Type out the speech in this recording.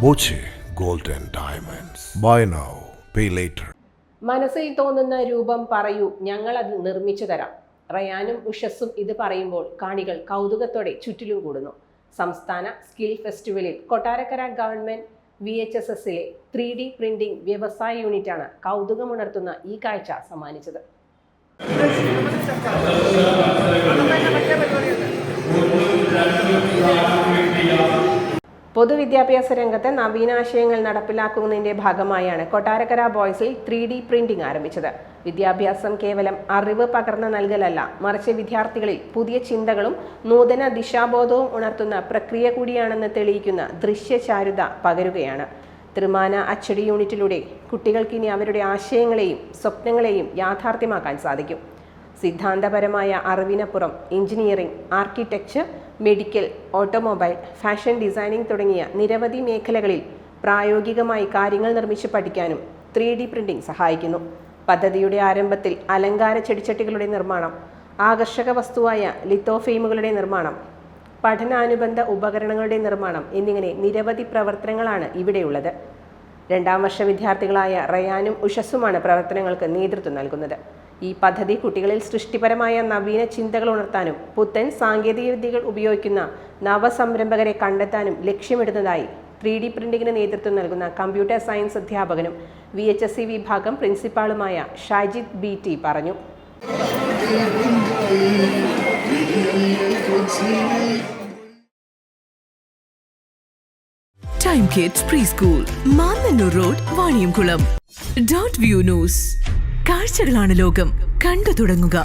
Boche gold and diamonds. Buy now, pay later. മനസ്സിൽ തോന്നുന്ന രൂപം പറയൂ, ഞങ്ങളത് നിർമ്മിച്ചു തരാം. റയാനും ഉഷസ്സും ഇത് പറയുമ്പോൾ കാണികൾ കൗതുകത്തോടെ ചുറ്റിലും കൂടുന്നു. സംസ്ഥാന സ്കിൽ ഫെസ്റ്റിവലിൽ കൊട്ടാരക്കര ഗവൺമെന്റ് VHSSലെ 3D പ്രിന്റിംഗ് വ്യവസായ യൂണിറ്റാണ് കൗതുകമുണർത്തുന്ന ഈ കാഴ്ച സമ്മാനിച്ചത്. പൊതുവിദ്യാഭ്യാസ രംഗത്ത് നവീനാശയങ്ങൾ നടപ്പിലാക്കുന്നതിന്റെ ഭാഗമായാണ് കൊട്ടാരക്കര ബോയ്സിൽ 3D പ്രിന്റിംഗ് ആരംഭിച്ചത്. വിദ്യാഭ്യാസം കേവലം അറിവ് പകർന്നു നൽകലല്ല, മറിച്ച് വിദ്യാർത്ഥികളിൽ പുതിയ ചിന്തകളും നൂതന ദിശാബോധവും ഉണർത്തുന്ന പ്രക്രിയ കൂടിയാണെന്ന് തെളിയിക്കുന്ന ദൃശ്യചാരുത പകരുകയാണ്. ത്രിമാന അച്ചടി യൂണിറ്റിലൂടെ കുട്ടികൾക്കിനി അവരുടെ ആശയങ്ങളെയും സ്വപ്നങ്ങളെയും യാഥാർത്ഥ്യമാക്കാൻ സാധിക്കും. സിദ്ധാന്തപരമായ അറിവിനപ്പുറം engineering, architecture, medical, automobile, fashion designing തുടങ്ങിയ നിരവധി മേഖലകളിൽ പ്രായോഗികമായി കാര്യങ്ങൾ നിർമ്മിച്ച് പഠിക്കാനും 3D പ്രിന്റിംഗ് സഹായിക്കുന്നു. പദ്ധതിയുടെ ആരംഭത്തിൽ അലങ്കാര ചെടിച്ചട്ടികളുടെ നിർമ്മാണം, ആകർഷക വസ്തുവായ ലിത്തോഫെയിമുകളുടെ നിർമ്മാണം, പഠനാനുബന്ധ ഉപകരണങ്ങളുടെ നിർമ്മാണം എന്നിങ്ങനെ നിരവധി പ്രവർത്തനങ്ങളാണ് ഇവിടെയുള്ളത്. 2ാം വർഷ വിദ്യാർത്ഥികളായ റയാനും ഉഷസ്സുമാണ് പ്രവർത്തനങ്ങൾക്ക് നേതൃത്വം നൽകുന്നത്. ഈ പദ്ധതി കുട്ടികളിൽ സൃഷ്ടിപരമായ നവീന ചിന്തകൾ ഉണർത്താനും പുത്തൻ സാങ്കേതിക വിദ്യകൾ ഉപയോഗിക്കുന്ന നവസംരംഭകരെ കണ്ടെത്താനും ലക്ഷ്യമിടുന്നതായി 3D പ്രിന്റിംഗിന് നേതൃത്വം നൽകുന്ന കമ്പ്യൂട്ടർ സയൻസ് അധ്യാപകനും VHSE വിഭാഗം പ്രിൻസിപ്പാളുമായ ഷാജിദ് BT പറഞ്ഞു. Time kids pre school, Mannannur road, Vaniyamkulam. .view news. കാഴ്ചകളാണ് ലോകം, കണ്ടു തുടങ്ങുക.